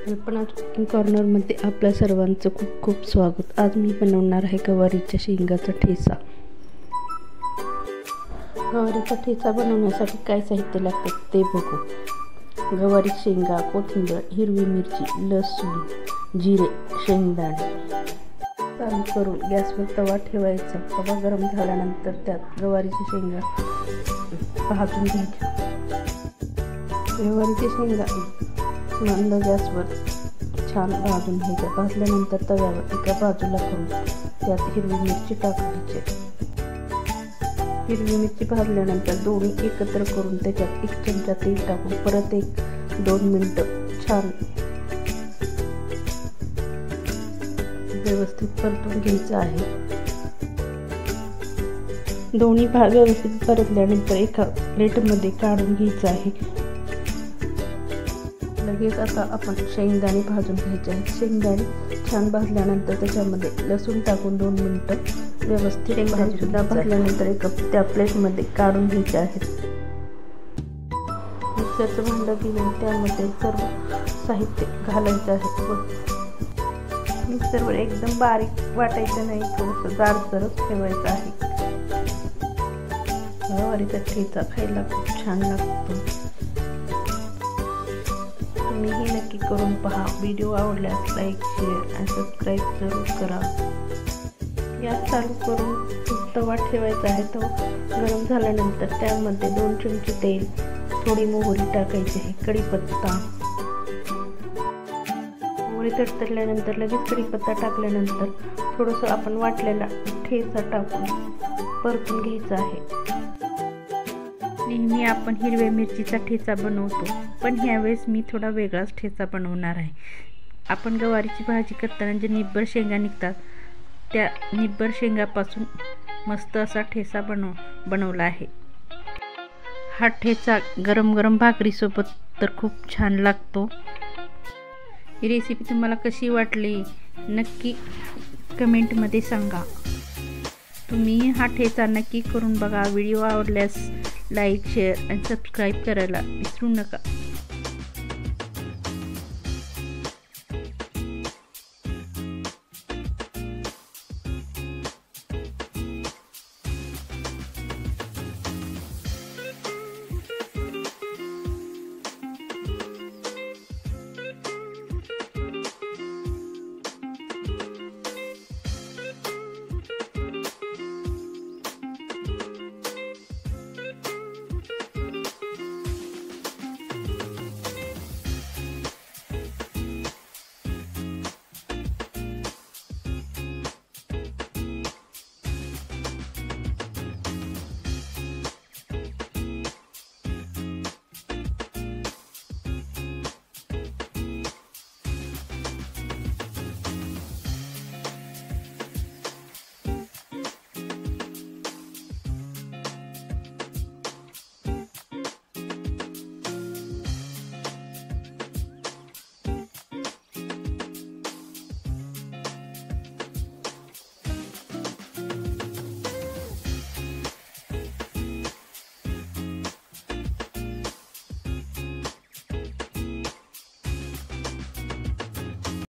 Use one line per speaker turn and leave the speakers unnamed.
कल्पना कुकिंग कॉर्नरमध्ये आपल्या सर्वांचं खूप खूप स्वागत। आज मी बनवणार आहे गवारीच्या शेंगाचा ठेचा। गवारीचा ठेचा बनवण्यासाठी काय साहित्य लागते ते बघू। गवारी शेंगा, कोथिंबीर, हिरवी मिरची, लसूण, जिरे, शेंगदाणे। चालू करून गॅसवर तवा ठेवायचा। तवा गरम झाल्यानंतर त्यात गवारीच्या शेंगा भाजून घ्यायच्या। गवारीच्या शेंगा मंद गॅसवर छान भाजून घ्यायच्या। भाजल्यानंतर तव्यावर एका बाजूला करून त्यात हिरवी मिरची टाकायची। हिरवी मिरची भाजल्यानंतर दोन्ही एकत्र करून त्याच्यात 1 चमचा तेल टाकून परत 1-2 मिनिटं छान व्यवस्थित परतून घ्यायचं आहे। दोन्ही भाग व्यवस्थित परतल्यानंतर एका प्लेटमध्ये काढून घ्यायचं आहे। लगेच आता आपण शेंगदाणे भाजून घ्यायचे आहेत। शेंगदाणे छान भाजल्यानंतर त्याच्यामध्ये लसूण टाकून 2 मिनिटं व्यवस्थित भाजल्यानंतर त्या प्लेटमध्ये काढून घ्यायचे आहेत। मिक्सरचं भांडं घेऊन त्यामध्ये सर्व साहित्य घालायचं आहे व मिक्सरवर एकदम बारीक वाटायचं नाही, थोडंसं जाडसरच ठेवायचं आहे। गवारीचा ठेचा खायला खूप छान लागतो। तुम्हीही नक्की करून पहा। व्हिडिओ आवडल्यास लाईक, शेअर आणि सबस्क्राईब जरूर करा। गॅस चालू करून तवा ठेवायचा आहे। तवा गरम झाल्यानंतर त्यामध्ये 2 चमचे तेल, थोडी मोहरी टाकायची आहे, कढीपत्ता। मोहरी तडतडल्यानंतर लगेच कढीपत्ता टाकल्यानंतर थोडंसं आपण वाटलेला ठेचा टाकून परतून घ्यायचा आहे। नेहमी आपण हिरव्या मिरचीचा ठेचा बनवतो, पण ह्यावेळेस मी थोडा वेगळाच ठेचा बनवणार आहे। आपण गवारीची भाजी करताना जे निब्बर शेंगा निघतात त्या निब्बर शेंगापासून मस्त असा ठेचा बनवला आहे। हा ठेचा गरम गरम भाकरीसोबत तर खूप छान लागतो। ही रेसिपी तुम्हाला कशी वाटली नक्की कमेंटमध्ये सांगा। तुम्ही हा ठेचा नक्की करून बघा। व्हिडिओ आवडल्यास लाईक, शेअर आणि सबस्क्राईब करायला विसरू नका।